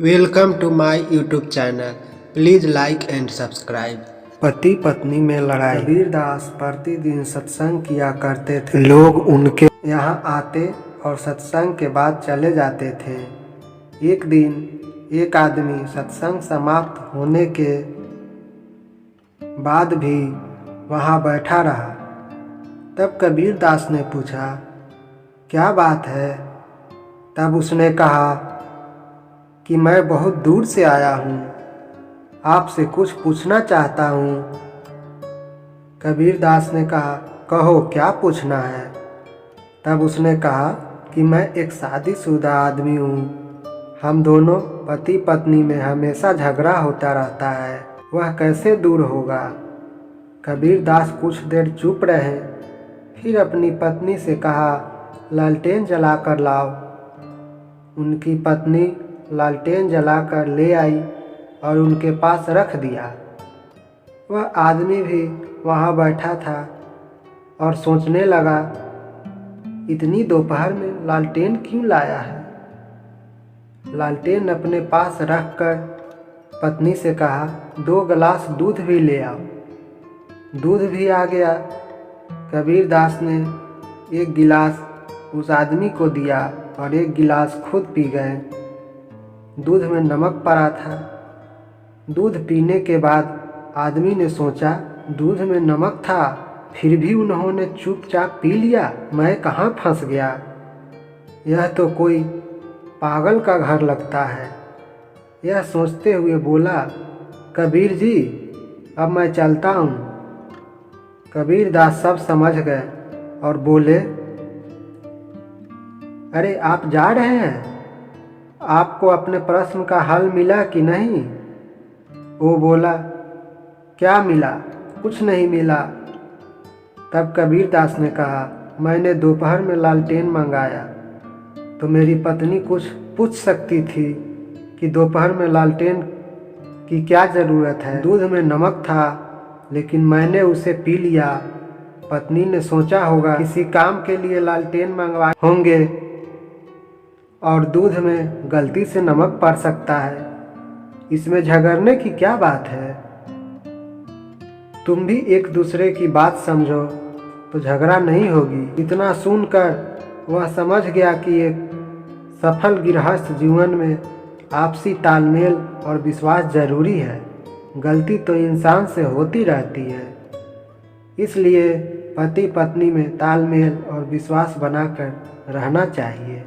Welcome to my YouTube channel. Please like and subscribe. पति पत्नी में लड़ाई। कबीरदास प्रतिदिन सत्संग किया करते थे। लोग उनके यहाँ आते और सत्संग के बाद चले जाते थे। एक दिन एक आदमी सत्संग समाप्त होने के बाद भी वहाँ बैठा रहा। तब कबीरदास ने पूछा, क्या बात है? तब उसने कहा कि मैं बहुत दूर से आया हूँ, आपसे कुछ पूछना चाहता हूँ। कबीरदास ने कहा, कहो क्या पूछना है? तब उसने कहा कि मैं एक शादीशुदा आदमी हूँ। हम दोनों पति पत्नी में हमेशा झगड़ा होता रहता है, वह कैसे दूर होगा? कबीरदास कुछ देर चुप रहे, फिर अपनी पत्नी से कहा, लालटेन जलाकर लाओ। उनकी पत्नी लालटेन जलाकर ले आई और उनके पास रख दिया। वह आदमी भी वहाँ बैठा था और सोचने लगा, इतनी दोपहर में लालटेन क्यों लाया है? लालटेन अपने पास रखकर पत्नी से कहा, 2 गिलास दूध भी ले आओ। दूध भी आ गया। कबीरदास ने 1 गिलास उस आदमी को दिया और 1 गिलास खुद पी गए। दूध में नमक पड़ा था। दूध पीने के बाद आदमी ने सोचा, दूध में नमक था फिर भी उन्होंने चुपचाप पी लिया, मैं कहाँ फंस गया? यह तो कोई पागल का घर लगता है। यह सोचते हुए बोला, कबीर जी अब मैं चलता हूँ। कबीरदास सब समझ गए और बोले, अरे आप जा रहे हैं? आपको अपने प्रश्न का हल मिला कि नहीं? वो बोला, क्या मिला? कुछ नहीं मिला। तब कबीरदास ने कहा, मैंने दोपहर में लालटेन मंगाया तो मेरी पत्नी कुछ पूछ सकती थी कि दोपहर में लालटेन की क्या ज़रूरत है? दूध में नमक था लेकिन मैंने उसे पी लिया। पत्नी ने सोचा होगा किसी काम के लिए लालटेन मंगवाए होंगे और दूध में गलती से नमक पड़ सकता है, इसमें झगड़ने की क्या बात है? तुम भी एक दूसरे की बात समझो तो झगड़ा नहीं होगी। इतना सुनकर वह समझ गया कि एक सफल गृहस्थ जीवन में आपसी तालमेल और विश्वास जरूरी है। गलती तो इंसान से होती रहती है, इसलिए पति पत्नी में तालमेल और विश्वास बनाकर रहना चाहिए।